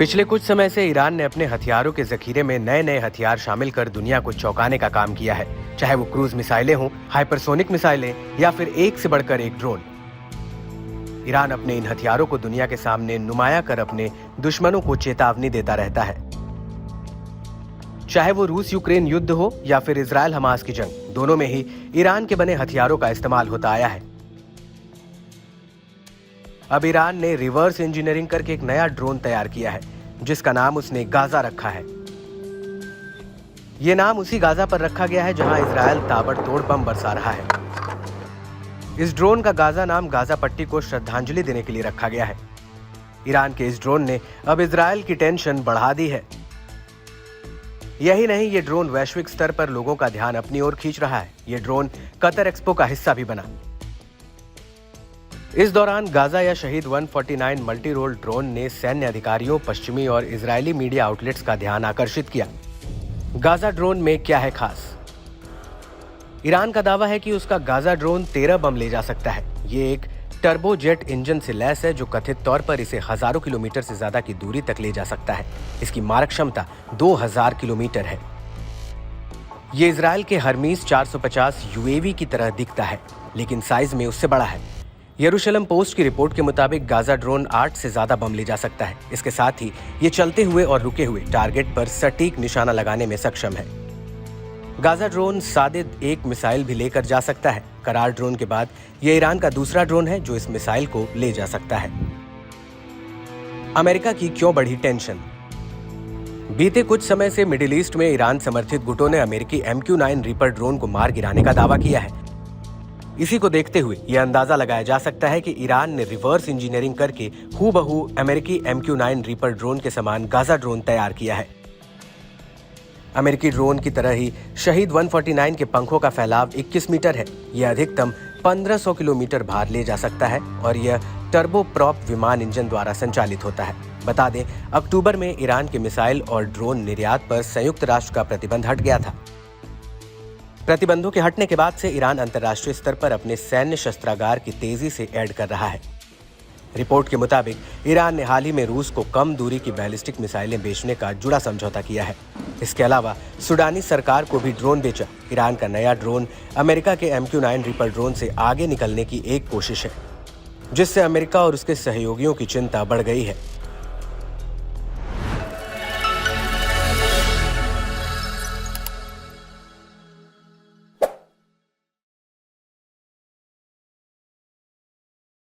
पिछले कुछ समय से ईरान ने अपने हथियारों के जखीरे में नए नए हथियार शामिल कर दुनिया को चौंकाने का काम किया है, चाहे वो क्रूज मिसाइलें हों, हाइपरसोनिक मिसाइलें या फिर एक से बढ़कर एक ड्रोन। ईरान अपने इन हथियारों को दुनिया के सामने नुमाया कर अपने दुश्मनों को चेतावनी देता रहता है। चाहे वो रूस यूक्रेन युद्ध हो या फिर इजराइल हमास की जंग, दोनों में ही ईरान के बने हथियारों का इस्तेमाल होता आया है। अब ईरान ने रिवर्स इंजीनियरिंग करके एक नया ड्रोन तैयार किया है, जिसका नाम उसने गाजा रखा है। यह नाम उसी गाजा पर रखा गया है जहां इजराइल ताबड़तोड़ बम बरसा रहा है। इस ड्रोन का गाजा नाम गाजा पट्टी को श्रद्धांजलि देने के लिए रखा गया है। ईरान के इस ड्रोन ने अब इजराइल की टेंशन बढ़ा दी है। यही नहीं, ये ड्रोन वैश्विक स्तर पर लोगों का ध्यान अपनी ओर खींच रहा है। ये ड्रोन कतर एक्सपो का हिस्सा भी बना। इस दौरान गाजा या शहीद 149 मल्टी रोल ड्रोन ने सैन्य अधिकारियों, पश्चिमी और इजरायली मीडिया आउटलेट्स का ध्यान आकर्षित किया। गाजा ड्रोन में क्या है खास? ईरान का दावा है कि उसका गाजा ड्रोन 13 बम ले जा सकता है। ये एक टर्बोजेट इंजन से लैस है जो कथित तौर पर इसे हजारों किलोमीटर से ज्यादा की दूरी तक ले जा सकता है। इसकी मारक क्षमता 2000 किलोमीटर है। ये इजराइल के हरमीज 450 यूएवी की तरह दिखता है, लेकिन साइज में उससे बड़ा है। यरूशलेम पोस्ट की रिपोर्ट के मुताबिक गाजा ड्रोन 8 से ज्यादा बम ले जा सकता है। इसके साथ ही ये चलते हुए और रुके हुए टारगेट पर सटीक निशाना लगाने में सक्षम है। गाजा ड्रोन सादे एक मिसाइल भी लेकर जा सकता है। करार ड्रोन के बाद यह ईरान का दूसरा ड्रोन है जो इस मिसाइल को ले जा सकता है। अमेरिका की क्यों बढ़ी टेंशन? बीते कुछ समय से मिडिल ईस्ट में ईरान समर्थित गुटों ने अमेरिकी MQ-9 रीपर ड्रोन को मार गिराने का दावा किया है। इसी को देखते हुए यह अंदाजा लगाया जा सकता है कि ईरान ने रिवर्स इंजीनियरिंग करके हूबहू अमेरिकी MQ-9 रीपर ड्रोन के समान गाजा ड्रोन तैयार किया है। अमेरिकी ड्रोन की तरह ही शहीद 149 के पंखों का फैलाव 21 मीटर है। यह अधिकतम 1500 किलोमीटर भार ले जा सकता है और यह टर्बो प्रॉप विमान इंजन द्वारा संचालित होता है। बता दें, अक्टूबर में ईरान के मिसाइल और ड्रोन निर्यात पर संयुक्त राष्ट्र का प्रतिबंध हट गया था। प्रतिबंधों के हटने के बाद से ईरान अंतर्राष्ट्रीय स्तर पर अपने सैन्य शस्त्रागार की तेजी से ऐड कर रहा है। रिपोर्ट के मुताबिक ईरान ने हाल ही में रूस को कम दूरी की बैलिस्टिक मिसाइलें बेचने का जुड़ा समझौता किया है। इसके अलावा सूडानी सरकार को भी ड्रोन बेचा। ईरान का नया ड्रोन अमेरिका के MQ-9 रीपर ड्रोन से आगे निकलने की एक कोशिश है, जिससे अमेरिका और उसके सहयोगियों की चिंता बढ़ गई है।